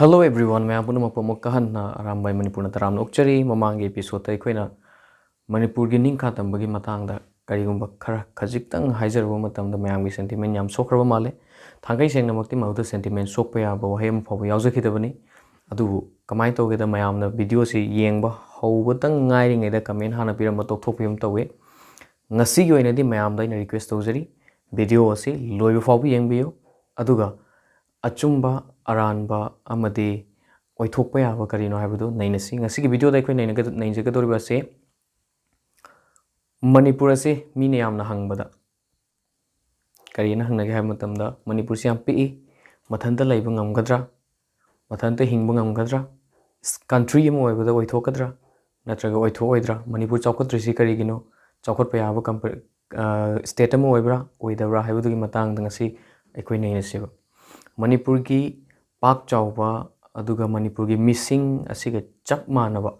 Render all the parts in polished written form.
Hello everyone, मैं आपको नमक कहना आराम बाई मणिपुर तराम नोक्चरी ममांगे एपिसोड अखोइना मणिपुर की निंखा तंबगी मतंगदा करिगुंबा खरा खजिक्तंग हाइजरबो मतंदा मयामगी सेंटिमेंट याम सोखरबा माले थांगै सेंगनमक्ति मौदा सेंटिमेंट सोकपा याबा वहेम फाव यावजखिदबनी अदुबु कमाय तौगेदा मयामना वीडियो से येंगबा हौबतंग ngairiङैदा कमेंट हाना पिरम तोकथोकपिम तौवे ngasiगी ओइनादि मयामदा इन रिक्वेस्ट तौजरी वीडियो असी लोइबा फाव येंगबियो अदुगा अचुंबा अरानबा अमदि ओइथोकपा याबा करिनो हाइबदु नैनसी ngasiगी वीडियो दा अखोइ नैनजगदोरिबा से मणिपुर से मीने यामना हंगबदा करिना हंगनगे हाइब मतमदा मणिपुर से याम पिई मथनता लैबा ngamgadra मथनता हिंगबा ngamgadra कंट्री अम ओइबदा ओइथोकद्रा नत्रगा ओइथोइद्रा मणिपुर चौखत्रिसि करिगिनो चौखत्पा याबा स्टेट अम ओइब्रा ओइदब्रा हाइबदुगी मतंगदा ngasi अखोइ नैनसिबा मणिपुर की पाक चाउबा अदुगा मणिपुर की मिसिंग असिगा चप मानबा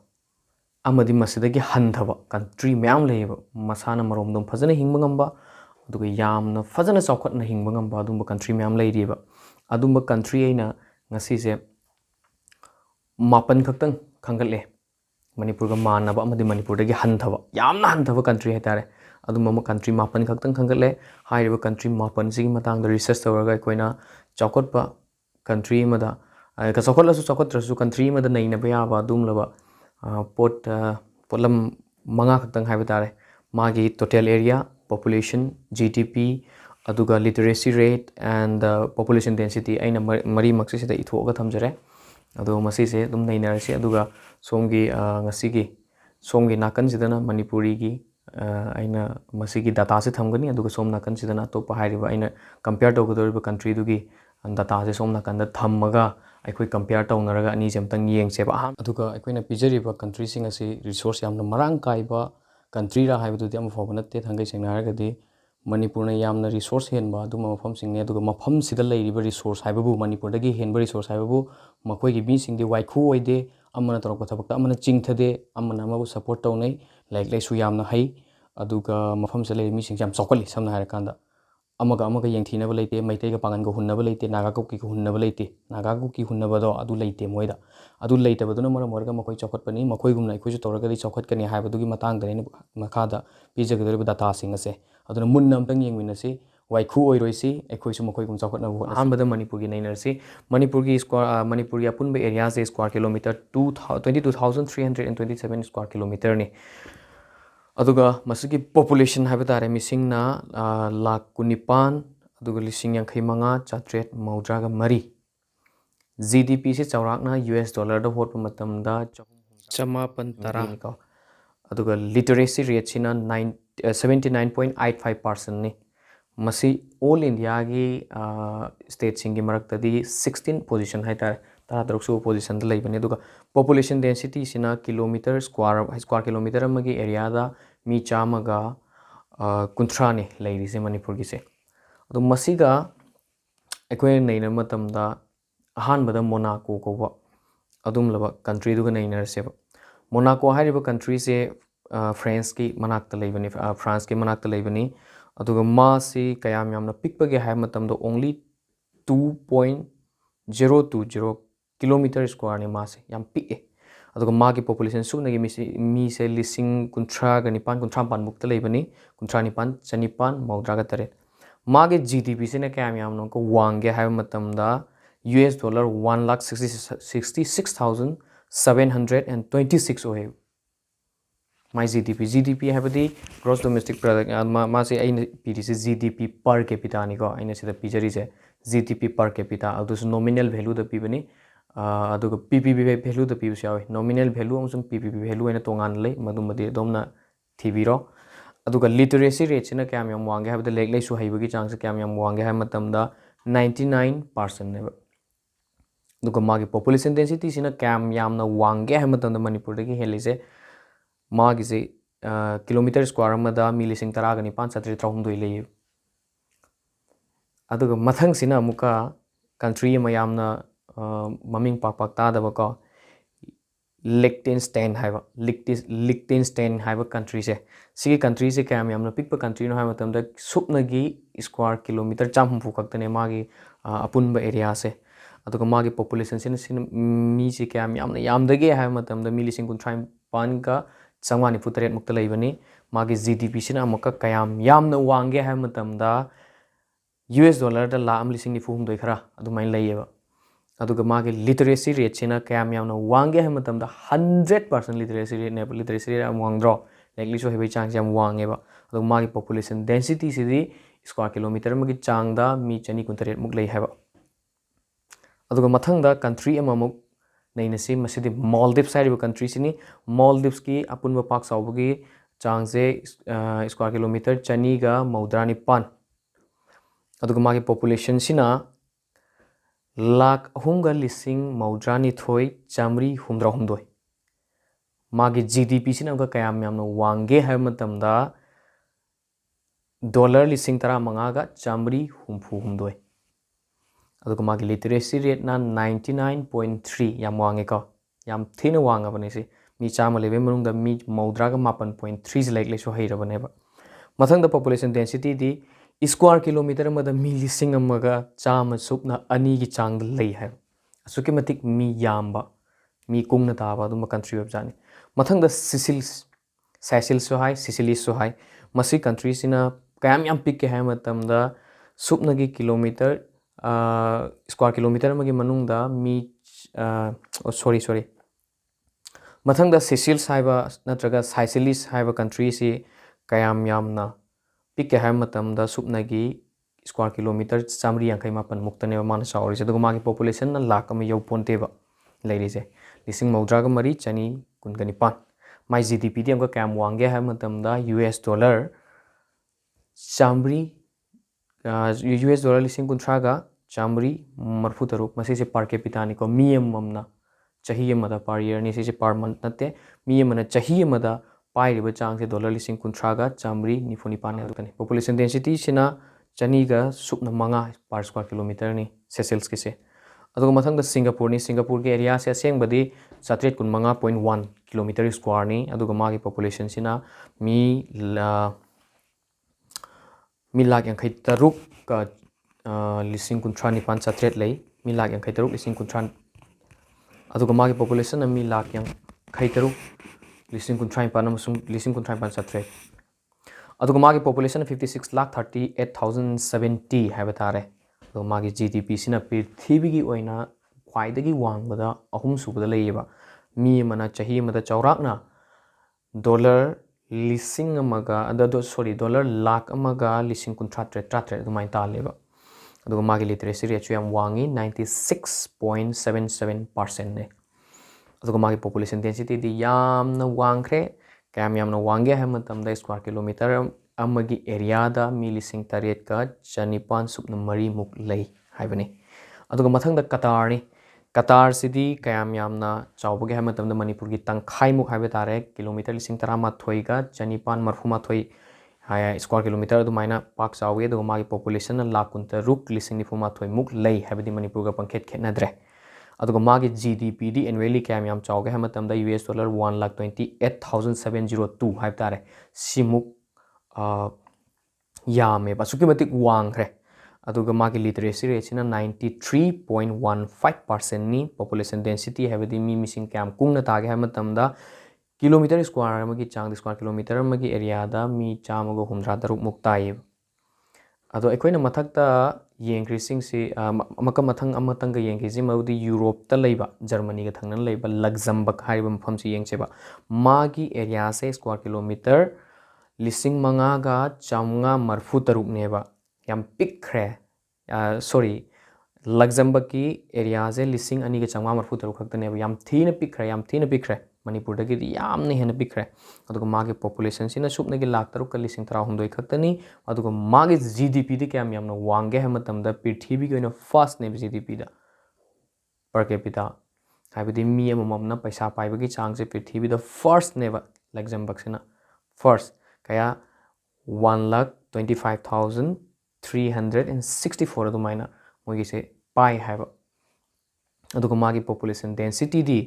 अमदि मसिदगी हंधबा कंट्री म्याम लेबा मसाना मरोमदम फजना हिंगबा ngamba अदुगा यामना फजना चौखटना हिंगबा ngamba अदुंबा कंट्री म्याम लेरिबा अदुंबा कंट्री अइना ngasi से मापन खक्तंग खंगले मणिपुर का मानबा अमदि मणिपुर दगी हंधबा यामना हंधबा कंट्री हैतारे अदुंबा कंट्री मापन खक्तंग खंगले हाइरिबा कंट्री मापन सिगी मतंगदा रिसर्च तौरगा अखोइना चौखटपा कंट्री मदा चौखटलसु चौखटरसु कंट्री मदा नैनबा याबा अदुमलबा पोटलम मंगा खक्तंग हाइबा तारे मागी टोटल एरिया पॉपुलेशन जीडीपी अदुगा literacy rate and population density अइना मरी मक्सी सिदा इथोगा थमजरे अदो मसी से दुम नैनरसी अदुगा सोमगी ngasiगी सोमगी नाकन सिदना मणिपुरी की अइना मसीगी डाटा से थमगनी अदुगा सोम नाकन सिदना तोपा हाइरिबा अइना कंपेयर तौगदोरिबा कंट्री दुगी डाटा से सोम नाकन थमगा अखोइ कंपेयर तौनरगा अनी जमतंग येंगसेबा अदुगा अखोइना पिजरिबा कंट्री सिंग असि रिसोर्स यामना मरांग काइबा कंट्री रा हाइबदुदि अम फाव नत्ते थांगै सेंगना हारगदि मणिपुरना यामना रिसोर्स हेनबा अदुमा मफम सिंगने अदुगा मफम सिदा लैरिबा रिसोर्स हाइबबु मणिपुरदगी हेनबा रिसोर्स हाइबबु मखोइगी बी सिंगदि वाइखु ओइदे अमना तोरक थबकता अमना चिंगथदे अमना मबु सपोर्ट तौनै लाइक लाइसु यामना है अदुगा मफम से लैरि मिसिंग याम चौकली समना हारकांदा अमगा येंथीनबा लेते मैतैगा पांगनगा हुन्नबा लेते नागा कुकी हुन्नबा लेते नागा कुकी हुन्नबदो अदु लेते मोइदा अदु लेतबदुना मरम ओरगा मखोइ चौखटपनी मखोइगुमना अखोइसु तौरगदि चौखटकनी हाइबदुगी मतंगदनि मखादा पिजगदोरिबा डाटा सिंग असे अदुना मुन्ना अमतंग येंगमिनसि वाइखु ओइरोइसि अखोइसु मखोइगुम चौखटनबु अहमदा मणिपुर की नैनरसि मणिपुर की स्क्वायर मणिपुर की अपुनबा एरिया से स्क्वायर किलोमीटर 22,327 स्क्वायर किलोमीटर ने अदुगा मसिगी पॉपुलेशन हाइबा तारे मिसिंगना लाख 19 अदुगा लिसिंग यांखै मंगा चात्रेट मौद्रागा मरी जीडीपी से चौराकना यूएस डॉलर दा होट मतमदा चमापन तरा अदुगा लिटरेसी रेट सिना 79.85% ने मसी ऑल इंडिया की स्टेट सिंगी मरक्तदी 16 पोजीशन है तार तारा दरुक्सु पोजीशन द लैबने अदुगा पॉपुलेशन डेंसिटी सिना किलोमीटर स्क्वायर किलोमीटर अमगी एरिया दा मी चामगा कुंथ्रा ने लैरिसे मणिपुर की से अदु मसीगा अखोइ नैना मतमदा अहानबदा मोनाको कोबा अदुमलबा कंट्री दुगा नैनरसेबा मोनाको हाइरिबा कंट्री से फ्रांस की मनाक्ता लैबनी फ्रांस के मनाक्ता लैबनी अदुगा मासी कयाम यामना पिकपगे हाइ मतमदा ओनली 2.020 किलोमीटर स्क्वायर ने मासे याम पिके अदुगा मागी पॉपुलेशन सुनगी मी से लिसिंग कुंथ्रागा निपान कुंथ्रापान मुक्ता लैबनी कुंथ्रानिपान चनिपान मौद्रागा तरेट मागे जीडीपी से ने कयाम यामना को वांगे हाइ मतमदा US dollar 1,66,726 ओहे माई जीडीपी है ग्रॉस डोमेस्टिक प्रोडक्ट मासे पीरी से जीडीपी पर कैपिटा निको अइना सिदा पिजरी से जीडीपी पर कैपिटा अदुस नॉमिनल वैल्यू द पीबनी अदुगा पीपीबी वैल्यू द पीबस यावे नॉमिनल वैल्यू अमसुम पीपीबी वैल्यू अइना तोंगान लै मदुमदि दोमना थीबिरो अदुगा लिटरेसी रेट सिना क्याम याम वांगे हाबदा लेक लैसु हैबगी चांग से क्याम याम वांगे हाय मतमदा 99% नेबा अदुगा मागी पॉपुलेशन डेंसिटी सिना क्याम यामना वांगे हाय मतमदा मणिपुर दगी हेलिसे मागी से किलोमीटर स्क्वायर अमदा मी लिसिंग तरागा निपान चात्रे त्राहुमदोइ लेय अदुगा मथंग सिना अमुका कंट्री अमा यामना ममिंग पाक तादबको लिक्टेनस्टाइन हाइबा कंट्री से सिगी कंट्री से क्या यामना पिकपा कंट्री नो हाइ मतमदा सुपनगी स्क्वायर किलोमीटर 100 खक्तने मागी अपुनबा एरिया से ꯑꯗꯨꯒ ꯃꯥꯒꯤ ꯄꯣꯄꯨꯂꯦꯁꯟꯁꯤꯅ ꯃꯤꯁꯤ ꯀꯌꯥꯝ ꯌꯥꯝꯗꯒꯦ ꯍꯥꯏꯕ ꯃꯇꯝꯗ ꯃꯤ 39,900ꯒ 947 ꯃꯨꯛꯇ ꯂꯩꯕꯅꯤ ꯃꯥꯒꯤ GDP-ꯁꯤꯅ ꯑꯃꯨꯛꯀ ꯀꯌꯥꯝ ꯌꯥꯝꯅ ꯋꯥꯡꯒꯦ ꯍꯥꯏꯕ ꯃꯇꯝꯗ US dollar लाख 1,94,000 खरा अदुमाइन लैयेबा अदुगा मागे लिटरेसी रेट सिना कयाम यामना वांगे है मतमदा 100% लिटरेसी रेट ने लिटरेसी रेट वांगद्रो लाइकली सो हेबे चांग याम वांगेबा अदुगा मागे पॉपुलेशन डेंसिटी सिदी स्क्वायर किलोमीटर मगी चांगदा मी 293 मुक लै हैबा अदुगा मथंगदा कंट्री अममुक नैनसी मसिदी मालदीव्स हाइबा कंट्री सिनी मालदीव्स की अपुनबा पाक साउबगी चांगसे स्क्वायर किलोमीटर 294 अदुगा मागे पॉपुलेशन सिना लाख 3,3,9,3 चामरी 100 मागे GDP सिना कयाम यामना वांगे है मतमदा डॉलर 15,000 चामरी 100 अदुगा मागे लिटरेसी रेट ना 99.3 याम वांगे को याम थीना वांगा बने से मी चाम लेबे मनुंगदा मी 9.3 से लाइक लेसो हैरबनेबा मथंगदा पॉपुलेशन डेंसिटी दी स्क्वायर किलोमीटर मद मी 1,000 चाम सुपना अनी की चांग लई है असुके मतिक मी याम्बा मी कुंगना ताबा दुम कंट्री ऑफ जाने मथंग द सेसिल्स सो हाई सिसिलीस सो हाई मसी कंट्री सिना कयाम याम पिक के है मतम द सुपना की किलोमीटर स्क्वायर किलोमीटर मगी मनुंग द मी सॉरी मथंग द सिसिल्स हाइबा नत्रगा साइसिलिस हाइबा कंट्री से कयाम यामना पिक है मतम सुपनगी स्क्वायर किलोमीटर 1,350 मुक्तने मान चावरीसे मागी पॉपुलेशन लाख अमा यौपोन्तेबा लेरिसे 1,000 चनी 19 माई GDP दी अमका कयाम वांगे है मतमदा US डॉलर चामरी US डॉलर 1,000 चामरी 43 मसीसे पर कैपिटा निको मी अममना चाहिए मदा पर ईयर नि सिसे पर मंथ नते मी अमना चाहिए मदा पाइरिबा चांग से डॉलर 1,000 चामरी 94 ने दुकनी पॉपुलेशन डेंसिटी सिना चनीगा सुपना मंगा पर स्क्वायर किलोमीटर नि सेसेल्स के से अदुगा मथंग द सिंगापुर के एरिया से असेंगबदी 735.1 किलोमीटर स्क्वायर नि अदुगा मागी पॉपुलेशन सिना मी लाख 53 का 1,000 लई मी लाख 53 1,000 अदुगा मागी पॉपुलेशन मी लाख 53 1,000 अदुगा मागी पॉपुलेशन 56,38,070 है बतारे तो मागी GDP सिना पृथ्वी की ओइना ख्वाइदगी वांगबदा अहुम सुबदा लेयेबा मी मना चाही मदा चौराकना डॉलर डॉलर लाख अमगा 1,000 दुमाइ तालेबा अदुगा मागी लिटरेसी रेट याम वांगी 96.77% ने अदुगा मागी पॉपुलेशन डेंसिटी दी यामना वांगख्रे कयाम यामना वांगे है मतमदा स्क्वायर किलोमीटर अमगी एरिया दा मी 8,000 का 4,900 सुपना मरी मुक लई हाइबने अदुगा मथंग दा कतार नि कतार सिदी कयाम यामना चावबगे है मतमदा मणिपुर की तंखाई मुक हाइबे तारे किलोमीटर 13,000 का 4,993 हाय स्क्वायर किलोमीटर अदुमाइना पाक चावगे अदुगा मागी पॉपुलेशन लाख 13,993 मुक लई हाइबदी मणिपुर का पंखेत खेतनद्रे अदुगा मागी GDP दी एनुअली कयाम याम चावगे है मतमदा US डॉलर 1,28,702 हाइब तारे सिमुक यामे बसुकी मतिक वांगरे अदुगा मागी लिटरेसी रेट सिना 93.15% नि पॉपुलेशन डेंसिटी हैबदी मी मिसिंग कयाम कुंगना तागे है मतमदा किलोमीटर स्क्वायर मगी चांग स्क्वायर किलोमीटर मगी एरिया दा मी चामगो 103 मुक्ताई अदो अखोइना मथक्ता येंग्रिसिंग से अमका मथंग अमतंग येंग्रिसि मउदी यूरोप ता लैबा जर्मनी का थंगन लैबा लग्जमबर्ग हाइबा मफम से येंगसेबा मागी एरिया से स्क्वायर किलोमीटर 5,543 नेबा याम पिक्ख्रे सॉरी लग्जमबर्ग की एरिया से 2,543 खक्तनेबा याम थीना पिक्ख्रे मणिपुर दगी यामने हेन पिक्ख्रे अदुगा मागे पॉपुलेशन सिना सुपनगी लाख 3,900 खक्तनी अदुगा मागे GDP दी कयाम यामना वांगे है मतमदा पृथ्वी की ओइना फर्स्ट नेब GDP दा पर कैपिटा हाइबदी मी अममना पैसा पाइबगी चांग से पृथ्वी दा फर्स्ट नेबा लग्जमबर्ग सिना फर्स्ट कया 1,25,364 अदुमाइना मोगी से पाई हाइबा अदुगा मागी पॉपुलेशन डेंसिटी दी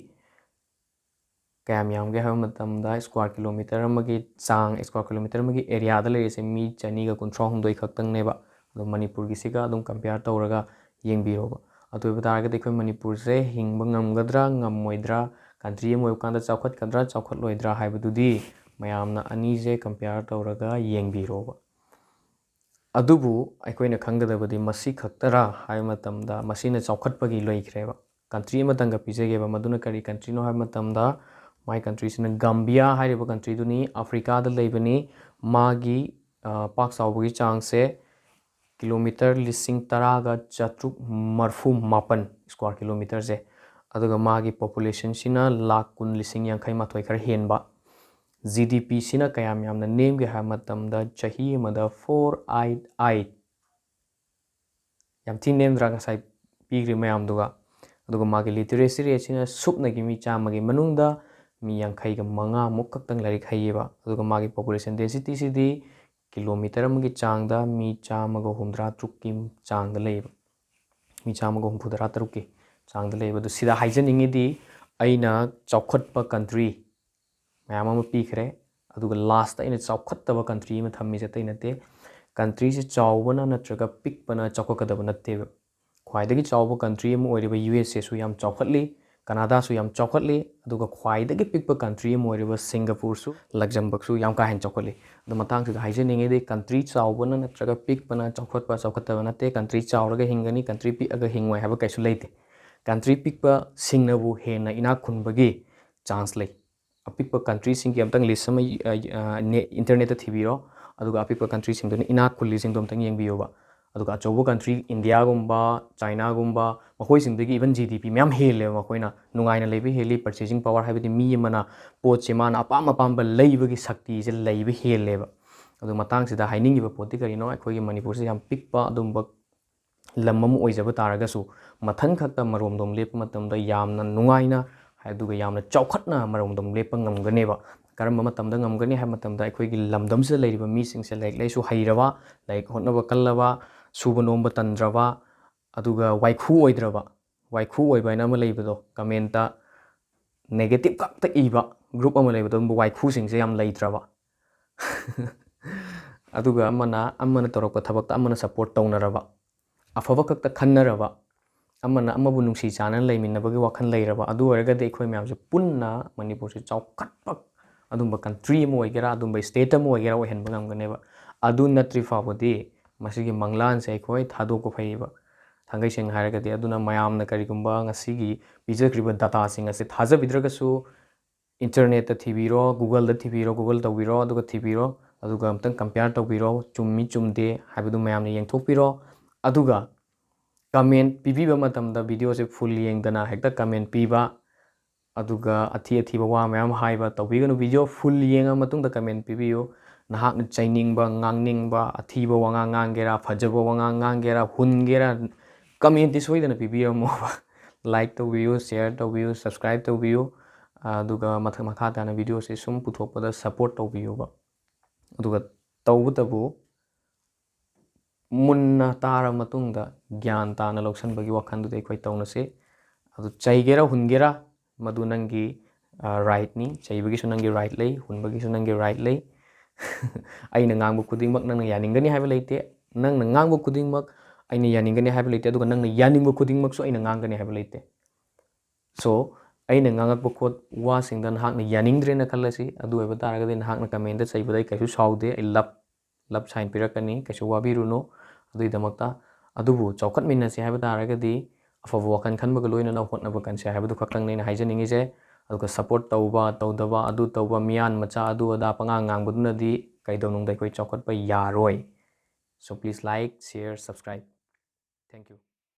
कयाम यामगे है मतमदा स्क्वायर किलोमीटर मगी चांग स्क्वायर किलोमीटर मगी एरिया दा लेसे मी 2,993 खक्तंग नेबा अदु मणिपुर की सिगा अदुम कंपेयर तौरगा येंगबिरोबा ꯑꯗꯨ ꯑꯣꯏꯕ ꯇꯥꯔꯒꯗꯤ ꯑꯩꯈꯣꯏ ꯃꯅꯤꯄꯨꯔꯁꯦ ꯍꯤꯡꯕ ꯉꯝꯒꯗ꯭ꯔꯥ ꯉꯝꯃꯣꯏꯗ꯭ꯔꯥ ꯀꯟꯇ꯭ꯔꯤ ꯑꯃ ꯑꯣꯏꯕ ꯀꯥꯟꯗ ꯆꯥꯎꯈꯠꯀꯗ꯭ꯔꯥ ꯆꯥꯎꯈꯠꯂꯣꯏꯗ꯭ꯔꯥ ꯍꯥꯏꯕꯗꯨꯗꯤ ꯃꯌꯥꯝꯅ ꯑꯅꯤꯁꯦ ꯀꯝꯄꯤꯌꯔ ꯇꯧꯔꯒ ꯌꯦꯡꯕꯤꯔꯣꯕ ꯑꯗꯨꯕꯨ ꯑꯩꯈꯣꯏꯅ ꯈꯪꯒꯗꯕꯗꯤ ꯃꯁꯤ ꯈꯛꯇꯔꯥ ꯍꯥꯏꯕ ꯃꯇꯝꯗ ꯃꯁꯤꯅ ꯆꯥꯎꯈꯠꯄꯒꯤ ꯂꯩꯈ꯭ꯔꯦꯕ ꯀꯟꯇ꯭ꯔꯤ ꯑꯃꯇꯪꯒ ꯄꯤꯖꯒꯦꯕ ꯃꯗꯨꯅ ꯀꯔꯤ ꯀꯟꯇ꯭ꯔꯤꯅꯣ ꯍꯥꯏꯕ ꯃꯇꯝꯗ ꯃꯥꯏ ꯀꯟꯇ꯭ꯔꯤꯁꯤꯅ ꯒꯝꯕꯤꯌꯥ ꯍꯥꯏꯔꯤꯕ ꯀꯟꯇ꯭ꯔꯤꯗꯨꯅꯤ ꯑꯐ꯭ꯔꯤꯀꯥꯗ ꯂꯩꯕꯅꯤ ꯃꯥꯒꯤ ꯄꯥꯛ ꯆꯥꯎꯕꯒꯤ ꯆꯥꯡꯁꯦ ꯀꯤꯂꯣꯃꯤꯇꯔ 10,439 ꯁ꯭ꯀ꯭ꯋꯥꯔ ꯀꯤꯂꯣꯃꯤꯇꯔꯁꯦ ꯑꯗꯨꯒ ꯃꯥꯒꯤ ꯄꯣꯄꯨꯂꯦꯁꯟꯁꯤꯅ ꯂꯥꯛ 10,50,82 ꯈꯔ ꯍꯦꯟꯕ GDP ꯁꯤꯅ ꯀꯌꯥꯝ ꯌꯥꯝꯅ ꯅꯦꯝꯒꯦ ꯍꯥꯏꯕ ꯃꯇꯝꯗ ꯆꯍꯤ ꯑꯃꯗ 488 ꯌꯥꯝ ꯊꯤ ꯅꯦꯝꯗ꯭ꯔꯥ ꯉꯁꯥꯏ ꯄꯤꯈ꯭ꯔꯤ ꯃꯌꯥꯝꯗꯨꯒ ꯑꯗꯨꯒ ꯃꯥꯒꯤ ꯂꯤꯇꯔꯦꯁꯤ ꯔꯦꯠꯁꯤꯅ ꯁꯨꯞꯅꯒꯤ ꯃꯤ ꯆꯥꯝꯃꯒꯤ ꯃꯅꯨꯡꯗ ꯃꯤ 55 ꯈꯛꯇꯪ ꯂꯥꯏꯔꯤꯛ ꯍꯩꯌꯦꯕ ꯑꯗꯨꯒ ꯃꯥꯒꯤ ꯄꯣꯄꯨꯂꯦꯁꯟ ꯗꯦꯟꯁꯤꯇꯤꯁꯤꯗꯤ ꯀꯤꯂꯣꯃꯤꯇꯔ ꯑꯃꯒꯤ ꯆꯥꯡꯗ ꯃꯤ 153ꯀꯤ ꯆꯥꯡꯗ ꯂꯩꯌꯦꯕ ꯃꯤ 153ꯀꯤ ꯆꯥꯡꯗ ꯂꯩꯌꯦꯕ ꯑꯗꯨ ꯁꯤꯗ ꯍꯥꯏꯖꯅꯤꯡꯉꯤꯗꯤ ꯑꯩꯅ ꯆꯥꯎꯈꯠꯄ ꯀꯟꯇ꯭ꯔꯤ ꯃꯌꯥꯝ ꯑꯃ ꯄꯤꯈ꯭ꯔꯦ ꯑꯗꯨꯒ ꯂꯥꯁꯇ ꯑꯩꯅ ꯆꯥꯎꯈꯠꯇꯕ ꯀꯟꯇ꯭ꯔꯤ ꯑꯃ ꯊꯝꯃꯤꯁꯦ ꯑꯇꯩ ꯅꯠꯇꯦ ꯀꯟꯇ꯭ꯔꯤꯁꯦ ꯆꯥꯎꯕꯅ ꯅꯠꯇ꯭ꯔꯒ ꯄꯤꯛꯄꯅ ꯆꯥꯎꯈꯠꯀꯗꯕ ꯅꯠꯇꯦꯕ ꯈ꯭ꯋꯥꯏꯗꯒꯤ ꯆꯥꯎꯕ ꯀꯟꯇ꯭ꯔꯤ ꯑꯃ ꯑꯣꯏꯔꯤꯕ USAꯁꯨ ꯌꯥꯝ ꯆꯥꯎꯈꯠꯂꯤ ꯀꯅꯥꯗꯥꯁꯨ ꯌꯥꯝ ꯆꯥꯎꯈꯠꯂꯤ ꯑꯗꯨꯒ ꯈ꯭ꯋꯥꯏꯗꯒꯤ ꯄꯤꯛꯄ ꯀꯟꯇ꯭ꯔꯤ ꯑꯃ ꯑꯣꯏꯔꯤꯕ ꯁꯤꯡꯒꯥꯄꯨꯔꯁꯨ ꯂꯛꯖꯝꯕꯔꯒꯁꯨ ꯌꯥꯝ ꯀꯥ ꯍꯦꯟꯅ ꯆꯥꯎꯈꯠꯂꯤ ꯑꯗꯨ ꯃꯇꯥꯡꯁꯤꯗ ꯍꯥꯏꯖꯅꯤꯡꯉꯤꯗꯤ ꯀꯟꯇ꯭ꯔꯤ ꯆꯥꯎꯕꯅ ꯅꯠꯇ꯭ꯔꯒ ꯄꯤꯛꯄꯅ ꯆꯥꯎꯈꯠꯄ ꯆꯥꯎꯈꯠꯇꯕ ꯅꯠꯇꯦ ꯀꯟꯇ꯭ꯔꯤ ꯆꯥꯎꯔꯒ ꯍꯤꯡꯒꯅꯤ ꯀꯟꯇ꯭ꯔꯤ ꯄꯤꯛꯑꯒ ꯍꯤꯡꯉꯣꯏ ꯍꯥꯏꯕ ꯀꯩꯁꯨ ꯂꯩꯇꯦ ꯀꯟꯇ꯭ꯔꯤ ꯄꯤꯛꯄ ꯁꯤꯡꯅꯕꯨ ꯍꯦꯟꯅ ꯏꯅꯥꯛ ꯈꯨꯟꯕꯒꯤ ꯆꯥꯟꯁ ꯂꯩ ꯑꯄꯤꯛꯄ ꯀꯟꯇ꯭ꯔꯤꯁꯤꯡꯒꯤ ꯑꯝꯇꯪ ꯂꯤꯁ ꯑꯃ ꯏꯟꯇꯔꯅꯦꯠꯇ ꯊꯤꯕꯤꯔꯣ ꯑꯗꯨꯒ ꯑꯄꯤꯛꯄ ꯀꯟꯇ꯭ꯔꯤꯁꯤꯡꯗꯨꯅ ꯏꯅꯥꯛ ꯈꯨꯜꯂꯤꯁꯤꯡꯗꯣ ꯑꯝꯇꯪ ꯌꯦꯡꯕꯤꯌꯨꯕ ꯑꯗꯨꯒ ꯑꯆꯧꯕ ꯀꯟꯇ꯭ꯔꯤ ꯏꯟꯗꯤꯌꯥꯒꯨꯝꯕ ꯆꯥꯏꯅꯥꯒꯨꯝꯕ ꯃꯈꯣꯏꯁꯤꯡꯗꯒꯤ ꯏꯚꯟ GDP ꯃꯌꯥꯝ ꯍꯦꯜꯂꯦꯕ ꯃꯈꯣꯏꯅ ꯅꯨꯡꯉꯥꯏꯅ ꯂꯩꯕ ꯍꯦꯜꯂꯤ ꯄꯔꯆꯦꯖꯤꯡ ꯄꯋꯥꯔ ꯍꯥꯏꯕꯗꯤ ꯃꯤ ꯑꯃꯅ ꯄꯣꯠꯁꯦ ꯃꯥꯅ ꯑꯄꯥꯝ ꯑꯄꯥꯝꯕ ꯂꯩꯕꯒꯤ ꯁꯛꯇꯤꯁꯦ ꯂꯩꯕ ꯍꯦꯜꯂꯦꯕ ꯑꯗꯨ ꯃꯇꯥꯡꯁꯤꯗ ꯍꯥꯏꯅꯤꯡꯉꯤꯕ ꯄꯣꯠꯇꯤ ꯀꯔꯤꯅꯣ ꯑꯩꯈꯣꯏꯒꯤ ꯃꯅꯤꯄꯨꯔꯁꯦ ꯌꯥꯝ ꯄꯤꯛꯄ ꯑꯗꯨꯝꯕ ꯂꯝ ꯑꯃ ꯑꯣꯏꯖꯕ ꯇꯥꯔꯒꯁꯨ ꯃꯊꯟ ꯈꯛꯇ ꯃꯔꯣꯝꯗꯣꯝ ꯂꯦꯞꯄ ꯃꯇꯝꯗ ꯌꯥꯝꯅ ꯅꯨꯡꯉꯥꯏꯅ ꯑꯗꯨꯒ ꯌꯥꯝꯅ ꯆꯥꯎꯈꯠꯅ ꯃꯔꯣꯝꯗꯣꯝ ꯂꯦꯞꯄ ꯉꯝꯒꯅꯦꯕ ꯀꯔꯝꯕ ꯃꯇꯝꯗ ꯉꯝꯒꯅꯤ ꯍꯥꯏꯕ ꯃꯇꯝꯗ ꯑꯩꯈꯣꯏꯒꯤ ꯂꯝꯗꯝꯁꯤꯗ ꯂꯩꯔꯤꯕ ꯃꯤꯁꯤꯡꯁꯦ ꯂꯥꯏꯔꯤꯛ ꯂꯥꯏꯁꯨ ꯍꯩꯔꯕ ꯂꯥꯏꯔꯤꯛ ꯍꯣꯠꯅꯕ ꯀꯜꯂꯕ ꯁꯨꯕ ꯅꯣꯝꯕ ꯇꯟꯗ꯭ꯔꯕ ꯑꯗꯨꯒ ꯋꯥꯏꯈꯨ ꯑꯣꯏꯗ꯭ꯔꯕ ꯋꯥꯏꯈꯨ ꯑꯣꯏꯕ ꯍꯥꯏꯅ ꯑꯃ ꯂꯩꯕꯗꯣ ꯀꯃꯦꯟꯇ ꯅꯦꯒꯦꯇꯤꯞ ꯈꯛꯇ ꯏꯕ ꯒ꯭ꯔꯨꯞ ꯑꯃ ꯂꯩꯕꯗꯣ ꯋꯥꯏꯈꯨꯁꯤꯡꯁꯦ ꯌꯥꯝ ꯂꯩꯇ꯭ꯔꯕ ꯑꯗꯨꯒ ꯑꯃꯅ ꯇꯧꯔꯛꯄ ꯊꯕꯛꯇ ꯑꯃꯅ ꯁꯞꯄꯣꯔꯠ ꯇꯧꯅꯔꯕ ꯑꯐꯕ ꯈꯛꯇ ꯈꯟꯅꯔꯕ ꯑꯃꯅ ꯑꯃꯕꯨ ꯅꯨꯡꯁꯤ ꯆꯥꯟꯅꯅ ꯂꯩꯃꯤꯟꯅꯕꯒꯤ ꯋꯥꯈꯜ ꯂꯩꯔꯕ ꯑꯗꯨ ꯑꯣꯏꯔꯒꯗꯤ ꯑꯩꯈꯣꯏ ꯃꯌꯥꯝꯁꯦ ꯄꯨꯟꯅ ꯃꯅꯤꯄꯨꯔꯁꯦ ꯆꯥꯎꯈꯠꯄ ꯑꯗꯨꯝꯕ ꯀꯟꯇ꯭ꯔꯤ ꯑꯃ ꯑꯣꯏꯒꯦꯔꯥ ꯑꯗꯨꯝꯕ ꯁ꯭ꯇꯦꯠ ꯑꯃ ꯑꯣꯏꯒꯦꯔꯥ ꯑꯣꯏꯍꯟꯕ ꯉꯝꯒꯅꯦꯕ ꯑꯗꯨ ꯅꯠꯇ꯭ꯔꯤ ꯐꯥꯎꯕꯗꯤ ꯃꯁꯤꯒꯤ ꯃꯪꯂꯥꯟꯁꯦ ꯑꯩꯈꯣꯏ ꯊꯥꯗꯣꯛꯄ ꯐꯩꯌꯦꯕ ꯊꯥꯡꯒꯩ ꯁꯦꯡꯅ ꯍꯥꯏꯔꯒꯗꯤ ꯑꯗꯨꯅ ꯃꯌꯥꯝꯅ ꯀꯔꯤꯒꯨꯝꯕ ꯉꯁꯤꯒꯤ ꯄꯤꯖꯈ꯭ꯔꯤꯕ ꯗꯇꯥꯁꯤꯡ ꯑꯁꯤ ꯊꯥꯖꯕꯤꯗ꯭ꯔꯒꯁꯨ ꯏꯟꯇꯔꯅꯦꯠꯇ ꯊꯤꯕꯤꯔꯣ ꯒꯨꯒꯜꯗ ꯊꯤꯕꯤꯔꯣ ꯒꯨꯒꯜ ꯇꯧꯕꯤꯔꯣ ꯑꯗꯨꯒ ꯊꯤꯕꯤꯔꯣ ꯑꯗꯨꯒ ꯑꯝꯇꯪ ꯀꯝꯄꯤꯌꯔ ꯇꯧꯕꯤꯔꯣ ꯆꯨꯝꯃꯤ ꯆꯨꯝꯗꯦ ꯍꯥꯏꯕꯗꯨ ꯃꯌꯥꯝꯅ ꯌꯦꯡꯊꯣꯛꯄꯤꯔꯣ ꯑꯗꯨꯒ ꯀꯃꯦꯟ ꯄꯤꯕꯤꯕ ꯃꯇꯝꯗ ꯚꯤꯗꯤꯑꯣꯁꯦ ꯐꯨꯜ ꯌꯦꯡꯗꯅ ꯍꯦꯛꯇ ꯀꯃꯦꯟ ꯄꯤꯕ ꯑꯗꯨꯒ ꯑꯊꯤꯕ ꯋꯥ ꯃꯌꯥꯝ ꯍꯥꯏꯕ ꯇꯧꯕꯤꯒꯅꯨ ꯚꯤꯗꯤꯑꯣ ꯐꯨꯜ ꯌꯦꯡꯉ ꯃꯇꯨꯡꯗ ꯀꯃꯦꯟ ꯄꯤꯕꯤꯌꯨ ꯅꯍꯥꯛꯅ ꯆꯩꯅꯤꯡꯕ ꯉꯥꯡꯅꯤꯡꯕ ꯑꯊꯤꯕ ꯋꯥꯉꯥꯡ ꯉꯥꯡꯒꯦꯔꯥ ꯐꯖꯕ ꯋꯥꯉꯥꯡ ꯉꯥꯡꯒꯦꯔꯥ ꯍꯨꯟꯒꯦꯔꯥ ꯀꯃꯦꯟꯇꯤ ꯁꯣꯏꯗꯅ ꯄꯤꯕꯤꯔꯝꯃꯣꯕ ꯂꯥꯏꯛ ꯇꯧꯕꯤꯌꯨ ꯁꯤꯌꯔ ꯇꯧꯕꯤꯌꯨ ꯁꯕꯁꯀ꯭ꯔꯥꯏꯕ ꯇꯧꯕꯤꯌꯨ ꯑꯗꯨꯒ ꯃꯈꯥ ꯇꯥꯅ ꯚꯤꯗꯤꯑꯣꯁꯦ ꯁꯨꯝ ꯄꯨꯊꯣꯛꯄꯗ ꯁꯞꯄꯣꯔꯠ ꯇꯧꯕꯤꯌꯨꯕ ꯑꯗꯨꯒ ꯇꯧꯕꯇꯕꯨ ꯃꯨꯟꯅ ꯇꯥꯔ ꯃꯇꯨꯡꯗ ꯒ꯭ꯌꯥꯟ ꯇꯥꯅ ꯂꯧꯁꯤꯟꯕꯒꯤ ꯋꯥꯈꯜꯗꯨꯗꯤ ꯑꯩꯈꯣꯏ ꯇꯧꯅꯁꯤ ꯑꯗꯨ ꯆꯩꯒꯦꯔꯥ ꯍꯨꯟꯒꯦꯔꯥ ꯃꯗꯨ ꯅꯪꯒꯤ ꯔꯥꯏꯠꯅꯤ ꯆꯩꯕꯒꯤꯁꯨ ꯅꯪꯒꯤ ꯔꯥꯏꯠ ꯂꯩ ꯍꯨꯟꯕꯒꯤꯁꯨ ꯅꯪꯒꯤ ꯔꯥꯏꯠ ꯂꯩ ꯑꯩꯅ ꯉꯥꯡꯕ ꯈꯨꯗꯤꯡꯃꯛ ꯅꯪꯅ ꯌꯥꯅꯤꯡꯒꯅꯤ ꯍꯥꯏꯕ ꯂꯩꯇꯦ ꯅꯪꯅ ꯉꯥꯡꯕ ꯈꯨꯗꯤꯡꯃꯛ ꯑꯩꯅ ꯌꯥꯅꯤꯡꯒꯅꯤ ꯍꯥꯏꯕ ꯂꯩꯇꯦ ꯑꯗꯨꯒ ꯅꯪꯅ ꯌꯥꯅꯤꯡꯕ ꯈꯨꯗꯤꯡꯃꯛꯁꯨ ꯑꯩꯅ ꯉꯥꯡꯒꯅꯤ ꯍꯥꯏꯕ ꯂꯩꯇꯦ ꯁꯣ ꯑꯩꯅ ꯉꯥꯡꯉꯛꯄ ꯋꯥꯁꯤꯡꯗ ꯅꯍꯥꯛꯅ ꯌꯥꯅꯤꯡꯗ꯭ꯔꯦꯅ ꯈꯜꯂꯁꯤ ꯑꯗꯨ ꯑꯣꯏꯕ ꯇꯥꯔꯒꯗꯤ ꯅꯍꯥꯛꯅ ꯀꯃꯦꯟꯇ ꯆꯩꯕꯗ ꯑꯩ ꯀꯩꯁꯨ ꯁꯥꯎꯗꯦ ꯑꯩ ꯂꯞ ꯁꯥꯏꯟ ꯄꯤꯔꯛꯀꯅꯤ ꯀꯩꯁꯨ ꯋꯥꯕꯤꯔꯨꯅꯨ ꯑꯗꯨꯒꯤꯗꯃꯛꯇ ꯑꯗꯨꯕꯨ ꯆꯥꯎꯈꯠꯃꯤꯟꯅꯁꯤ ꯍꯥꯏꯕ ꯇꯥꯔꯒꯗꯤ ꯑꯐꯕ ꯋꯥꯈꯜ ꯈꯟꯕꯒ ꯂꯣꯏꯅꯅ ꯍꯣꯠꯅꯕ ꯀꯟꯁꯤ ꯍꯥꯏꯕꯗꯨ ꯈꯛꯇꯪꯅꯤ ꯑꯩꯅ ꯍꯥꯏꯖꯅꯤꯡꯉꯤꯁꯦ ꯑꯗꯨꯒ ꯁꯞꯄꯣꯔꯠ ꯇꯧꯕ ꯇꯧꯗꯕ ꯑꯗꯨ ꯇꯧꯕ ꯃꯤꯌꯥꯟ ꯃꯆꯥ ꯑꯗꯨ ꯑꯗꯥ ꯄꯉꯥꯡ ꯉꯥꯡꯕꯗꯨꯅꯗꯤ ꯀꯩꯗꯧꯅꯨꯡꯗ ꯑꯩꯈꯣꯏ ꯆꯥꯎꯈꯠꯄ ꯌꯥꯔꯣꯏ ꯁꯣ ꯄ꯭ꯂꯤꯖ ꯂꯥꯏꯛ ꯁꯤꯌꯔ ꯁꯕꯁꯀ꯭ꯔꯥꯏꯕ ꯊꯦꯡꯛ ꯌꯨ